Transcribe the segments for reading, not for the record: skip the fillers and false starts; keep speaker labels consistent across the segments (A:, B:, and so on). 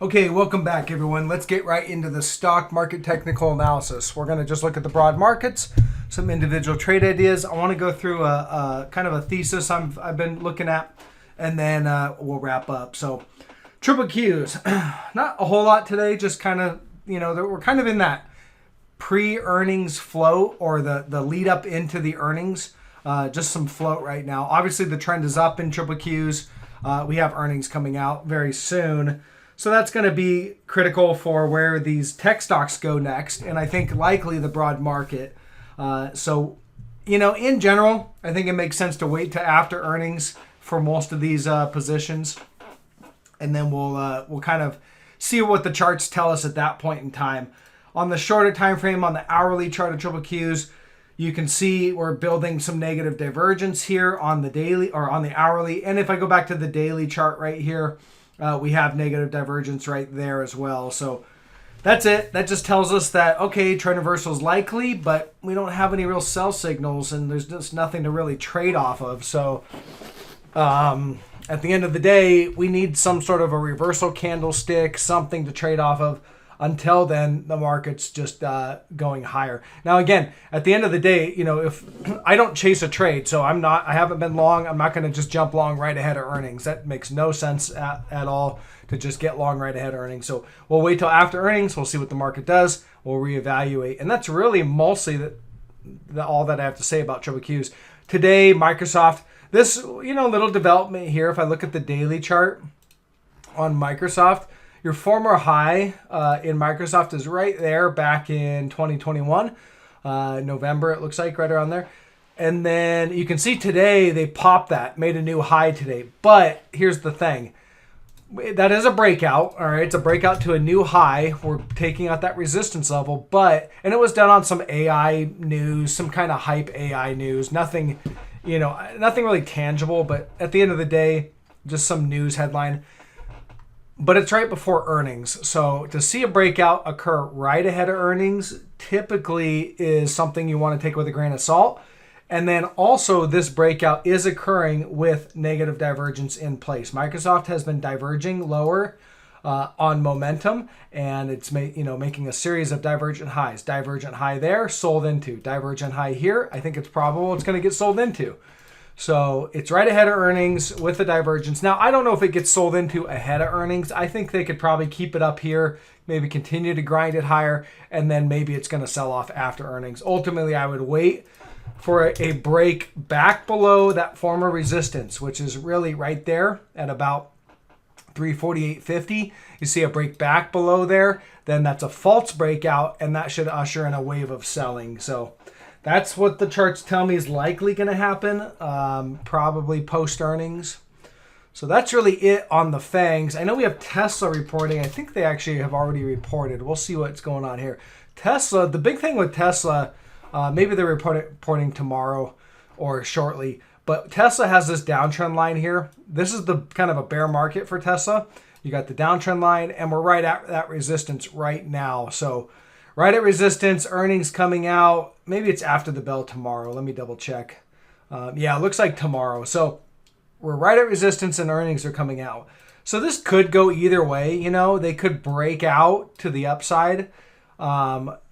A: Okay, welcome back, everyone. Let's get right into the stock market technical analysis. We're going to just look at the broad markets, some individual trade ideas. I want to go through a kind of a thesis I've been looking at, and then we'll wrap up. So, triple Qs, not a whole lot today. Just kind of, we're kind of in that pre-earnings float or the lead up into the earnings. Just some float right now. Obviously, the trend is up in triple Qs. We have earnings coming out very soon. So that's going to be critical for where these tech stocks go next, and I think likely the broad market. In general, I think it makes sense to wait to after earnings for most of these positions, and then we'll kind of see what the charts tell us at that point in time. On the shorter time frame, on the hourly chart of triple Qs, you can see we're building some negative divergence here on the daily or on the hourly, and if I go back to the daily chart right here. We have negative divergence right there as well. So that's it. That just tells us that, okay, trend reversal is likely, but we don't have any real sell signals, and there's just nothing to really trade off of. So at the end of the day, we need some sort of a reversal candlestick, something to trade off of. Until then, the market's just going higher. Now, again, at the end of the day, if I don't chase a trade, so I haven't been long. I'm not going to just jump long right ahead of earnings. That makes no sense at all to just get long right ahead of earnings. So we'll wait till after earnings. We'll see what the market does. We'll reevaluate. And that's really mostly all that I have to say about triple Qs. Today, Microsoft, this, little development here. If I look at the daily chart on Microsoft, your former high in Microsoft is right there back in 2021, November, it looks like, right around there. And then you can see today they popped that, made a new high today. But here's the thing. That is a breakout, all right? It's a breakout to a new high. We're taking out that resistance level, and it was done on some AI news, some kind of hype AI news. Nothing really tangible, but at the end of the day, just some news headline. But it's right before earnings. So to see a breakout occur right ahead of earnings typically is something you want to take with a grain of salt. And then also this breakout is occurring with negative divergence in place. Microsoft has been diverging lower on momentum, and it's making a series of divergent highs. Divergent high there, sold into. Divergent high here, I think it's probable it's going to get sold into. So it's right ahead of earnings with the divergence. Now, I don't know if it gets sold into ahead of earnings. I think they could probably keep it up here, maybe continue to grind it higher, and then maybe it's going to sell off after earnings. Ultimately, I would wait for a break back below that former resistance, which is really right there at about 348.50. You see a break back below there, then that's a false breakout, and that should usher in a wave of selling. So that's what the charts tell me is likely going to happen, probably post-earnings. So that's really it on the FANGs. I know we have Tesla reporting. I think they actually have already reported. We'll see what's going on here. Tesla, the big thing with Tesla, maybe they're reporting tomorrow or shortly, but Tesla has this downtrend line here. This is the kind of a bear market for Tesla. You got the downtrend line, and we're right at that resistance right now. So right at resistance, earnings coming out. Maybe it's after the bell tomorrow. Let me double check. Yeah, it looks like tomorrow. So we're right at resistance and earnings are coming out. So this could go either way. They could break out to the upside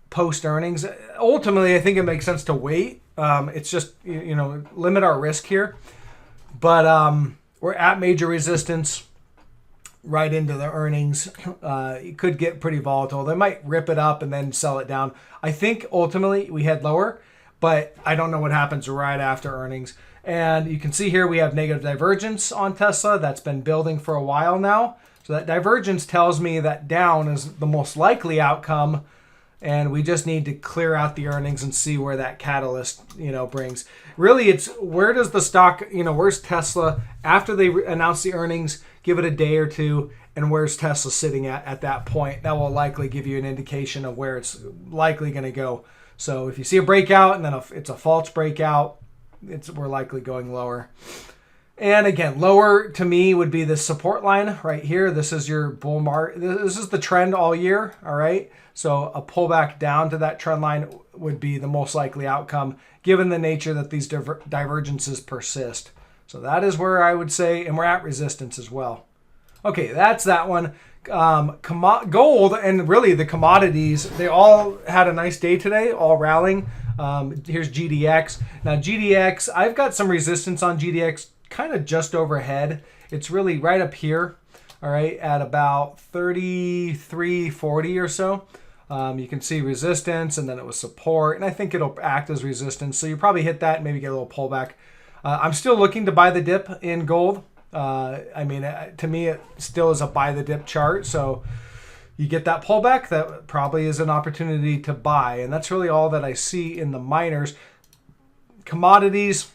A: post earnings. Ultimately, I think it makes sense to wait. It's just, limit our risk here. But we're at major resistance right into the earnings. It could get pretty volatile. They might rip it up and then sell it down. I think ultimately we head lower, but I don't know what happens right after earnings. And you can see here we have negative divergence on Tesla. That's been building for a while now. So that divergence tells me that down is the most likely outcome, and we just need to clear out the earnings and see where that catalyst, brings. Really, it's where does the stock, where's Tesla after they announce the earnings? Give it a day or two, and where's Tesla sitting at that point? That will likely give you an indication of where it's likely going to go. So if you see a breakout and then it's a false breakout, we're likely going lower. And again, lower to me would be the support line right here. This is your bull market. This is the trend all year, all right? So a pullback down to that trend line would be the most likely outcome, given the nature that these divergences persist. So that is where I would say, and we're at resistance as well. Okay, that's that one. Gold and really the commodities, they all had a nice day today, all rallying. Here's GDX. Now GDX, I've got some resistance on GDX kind of just overhead. It's really right up here, all right, at about 33.40 or so. You can see resistance, and then it was support, and I think it'll act as resistance. So you probably hit that and maybe get a little pullback. I'm still looking to buy the dip in gold. I mean, to me, it still is a buy the dip chart. So you get that pullback, that probably is an opportunity to buy. And that's really all that I see in the miners. Commodities,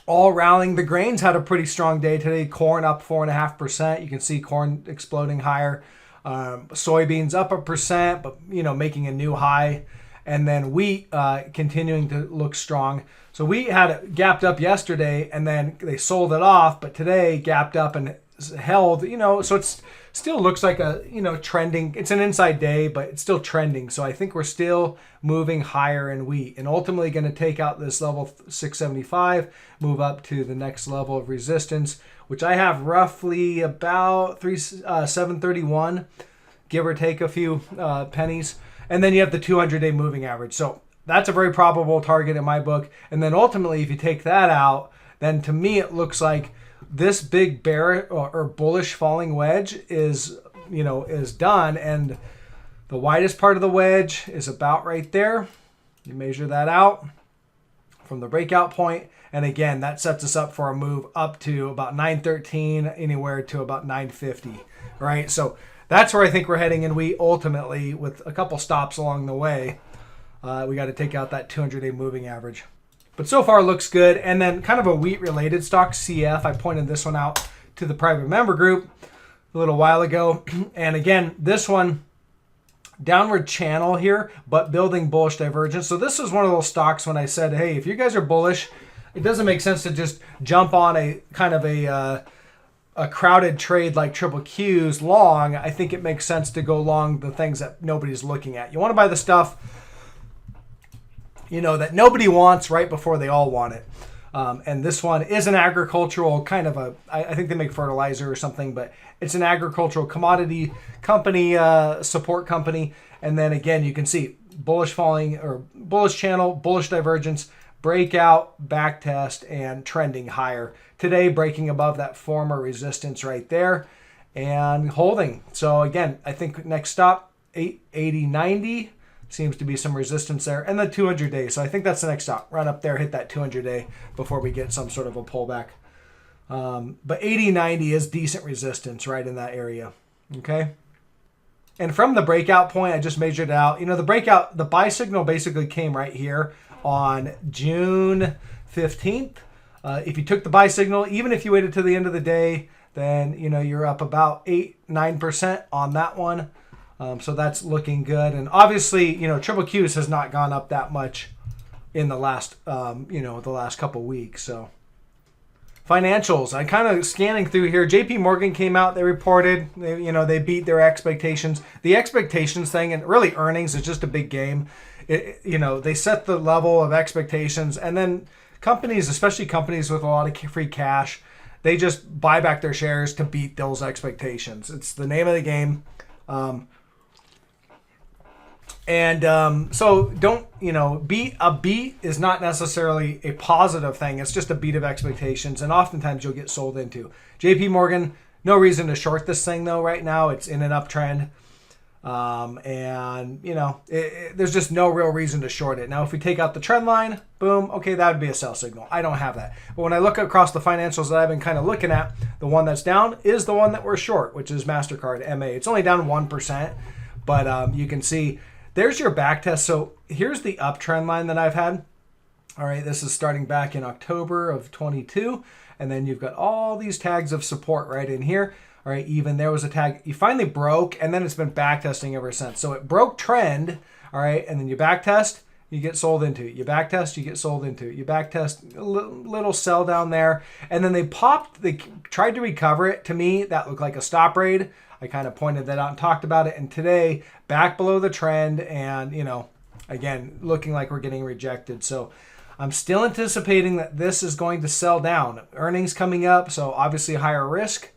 A: all rallying. The grains had a pretty strong day today. Corn up 4.5%. You can see corn exploding higher. Soybeans up 1%, but making a new high. And then wheat continuing to look strong. So wheat had it gapped up yesterday, and then they sold it off, but today gapped up and held. So it still looks like a trending. It's an inside day, but it's still trending. So I think we're still moving higher in wheat, and ultimately going to take out this level 675, move up to the next level of resistance, which I have roughly about 731, give or take a few pennies. And then you have the 200-day moving average. So that's a very probable target in my book. And then ultimately, if you take that out, then to me it looks like this big bear or bullish falling wedge is done. And the widest part of the wedge is about right there. You measure that out from the breakout point. And again, that sets us up for a move up to about 913, anywhere to about 950, right? So that's where I think we're heading, and we ultimately, with a couple stops along the way, we got to take out that 200-day moving average. But so far looks good. And then kind of a wheat-related stock, CF. I pointed this one out to the private member group a little while ago. And again, this one, downward channel here, but building bullish divergence. So this is one of those stocks when I said, hey, if you guys are bullish, it doesn't make sense to just jump on a kind of a crowded trade like triple Q's long. I think it makes sense to go long the things that nobody's looking at. You want to buy the stuff that nobody wants right before they all want it. And this one is an agricultural kind of I think they make fertilizer or something, but it's an agricultural commodity company, support company. And then again, you can see bullish falling or bullish channel, bullish divergence, breakout, back test, and trending higher. Today, breaking above that former resistance right there and holding. So again, I think next stop, 880.90. Seems to be some resistance there, and the 200-day. So I think that's the next stop. Run up there, hit that 200-day before we get some sort of a pullback. But 80.90 is decent resistance right in that area. Okay. And from the breakout point, I just measured it out. The buy signal basically came right here on June 15th. If you took the buy signal, even if you waited to the end of the day, then you're up about 8-9% on that one. So that's looking good. And obviously, triple Q's has not gone up that much in the last, the last couple weeks. So financials, I kind of scanning through here. JP Morgan came out, they reported, they beat their expectations. The expectations thing and really earnings is just a big game. They set the level of expectations, and then companies, especially companies with a lot of free cash, they just buy back their shares to beat those expectations. It's the name of the game. So don't, a beat is not necessarily a positive thing. It's just a beat of expectations, and oftentimes you'll get sold into. JP Morgan, no reason to short this thing though right now. It's in an uptrend. There's just no real reason to short it. Now, if we take out the trend line, boom, okay, that would be a sell signal. I don't have that. But when I look across the financials that I've been kind of looking at, the one that's down is the one that we're short, which is MasterCard MA. It's only down 1%, but you can see there's your back test. So here's the uptrend line that I've had. All right, this is starting back in October of 22. And then you've got all these tags of support right in here. All right, even there was a tag. You finally broke, and then it's been back testing ever since. So it broke trend, all right, and then you back test, you get sold into it. You back test, you get sold into it. You back test, a little sell down there. And then they tried to recover it. To me, that looked like a stop raid. I kind of pointed that out and talked about it. And today, back below the trend and, again, looking like we're getting rejected. So I'm still anticipating that this is going to sell down. Earnings coming up, so obviously higher risk.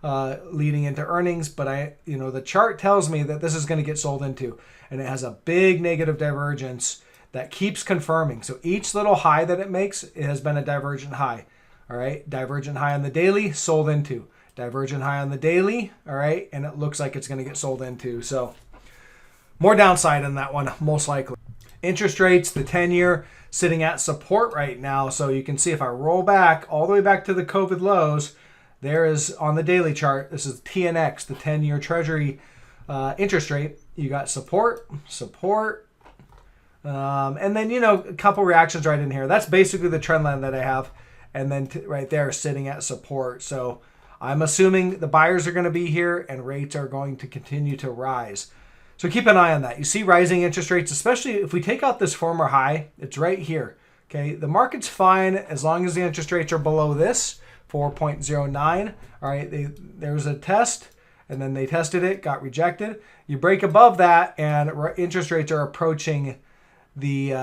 A: leading into earnings, but the chart tells me that this is going to get sold into, and it has a big negative divergence that keeps confirming. So each little high that it makes, it has been a divergent high. All right, divergent high on the daily, sold into. Divergent high on the daily, all right, and it looks like it's going to get sold into. So more downside on that one, most likely. Interest rates, the 10-year sitting at support right now. So you can see if I roll back all the way back to the COVID lows, there is on the daily chart, this is TNX, the 10-year Treasury interest rate. You got support, and then, a couple reactions right in here. That's basically the trend line that I have. And then right there sitting at support. So I'm assuming the buyers are going to be here and rates are going to continue to rise. So keep an eye on that. You see rising interest rates, especially if we take out this former high, it's right here. Okay, the market's fine as long as the interest rates are below this, 4.09. All right, there was a test, and then they tested it, got rejected. You break above that, and interest rates are approaching the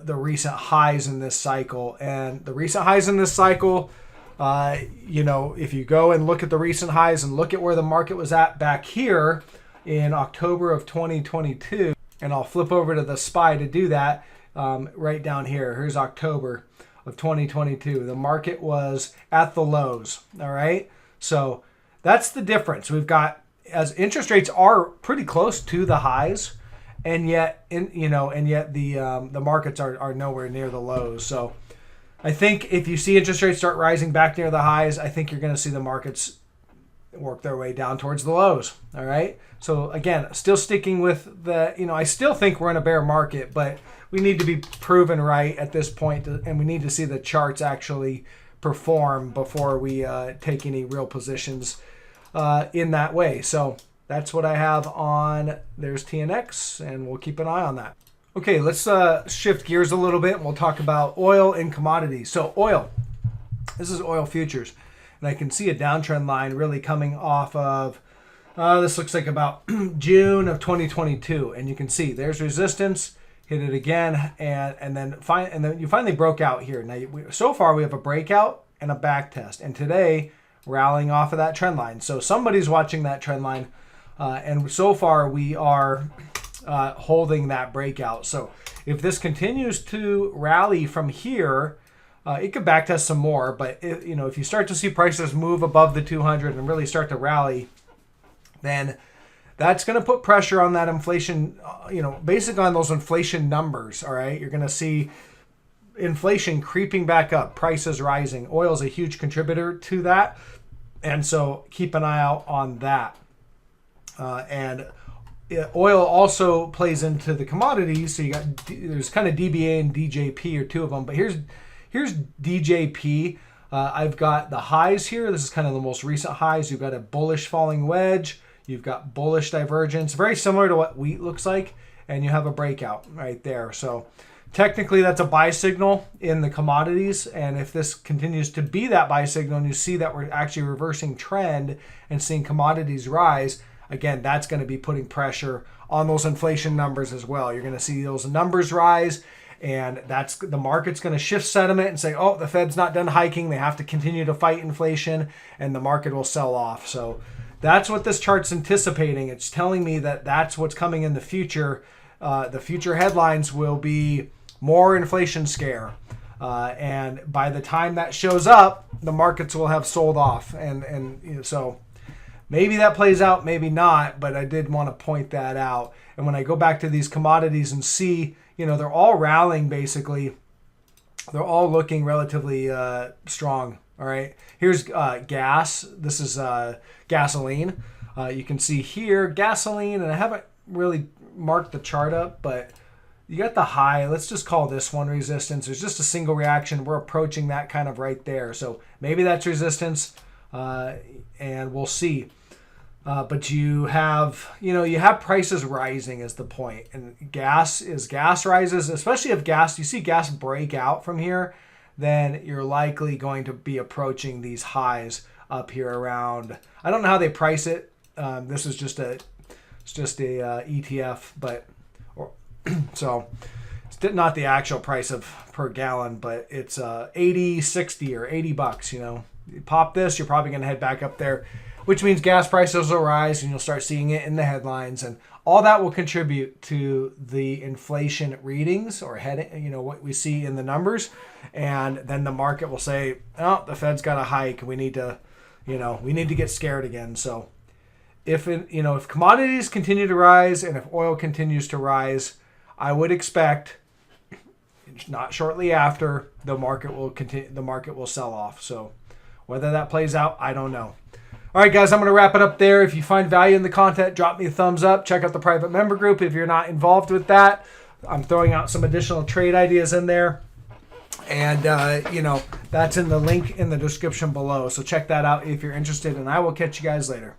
A: recent highs in this cycle. And the recent highs in this cycle, if you go and look at the recent highs and look at where the market was at back here in October of 2022, and I'll flip over to the SPY to do that, right down here. Here's October of 2022. The market was at the lows, all right? So that's the difference. We've got, as interest rates are pretty close to the highs, and yet the markets are nowhere near the lows. So I think if you see interest rates start rising back near the highs, I think you're going to see the markets work their way down towards the lows. All right. So again, still sticking with I still think we're in a bear market, but we need to be proven right at this point, and we need to see the charts actually perform before we take any real positions in that way. So that's what I have on. There's TNX, and we'll keep an eye on that. Okay, let's shift gears a little bit, and we'll talk about oil and commodities. So oil, this is oil futures, and I can see a downtrend line really coming off of, this looks like about June of 2022, and you can see there's resistance, hit it again, and then you finally broke out here. Now, so far we have a breakout and a back test, and today rallying off of that trend line. So somebody's watching that trend line. And so far, we are holding that breakout. So if this continues to rally from here, it could backtest some more. But if you start to see prices move above the 200 and really start to rally, then that's going to put pressure on that inflation. Basically on those inflation numbers. All right, you're going to see inflation creeping back up, prices rising. Oil is a huge contributor to that, and so keep an eye out on that. And oil also plays into the commodities. So there's kind of DBA and DJP are two of them. But here's DJP. I've got the highs here. This is kind of the most recent highs. You've got a bullish falling wedge. You've got bullish divergence, very similar to what wheat looks like. And you have a breakout right there. So technically that's a buy signal in the commodities. And if this continues to be that buy signal and you see that we're actually reversing trend and seeing commodities rise, again, that's going to be putting pressure on those inflation numbers as well. You're going to see those numbers rise, and that's the market's going to shift sentiment and say, oh, the Fed's not done hiking. They have to continue to fight inflation, and the market will sell off. So that's what this chart's anticipating. It's telling me that that's what's coming in the future. The future headlines will be more inflation scare. And by the time that shows up, the markets will have sold off. So maybe that plays out, maybe not, but I did want to point that out. And when I go back to these commodities and see, they're all rallying basically. They're all looking relatively strong. All right. Here's gas. This is gasoline. You can see here gasoline, and I haven't really marked the chart up, but you got the high. Let's just call this one resistance. There's just a single reaction. We're approaching that kind of right there. So maybe that's resistance, and we'll see. But you have prices rising is the point. And gas rises, especially if you see gas break out from here, then you're likely going to be approaching these highs up here around, I don't know how they price it. This is just a ETF, so it's not the actual price of per gallon, but it's 80, 60 or $80. You pop this, you're probably going to head back up there. which means gas prices will rise and you'll start seeing it in the headlines, and all that will contribute to the inflation readings or what we see in the numbers. And then the market will say, oh, the Fed's got a hike. We need to get scared again. So if commodities continue to rise and if oil continues to rise, I would expect not shortly after the market will sell off. So whether that plays out, I don't know. All right, guys, I'm going to wrap it up there. If you find value in the content, drop me a thumbs up. Check out the private member group if you're not involved with that. I'm throwing out some additional trade ideas in there. And, that's in the link in the description below. So check that out if you're interested, and I will catch you guys later.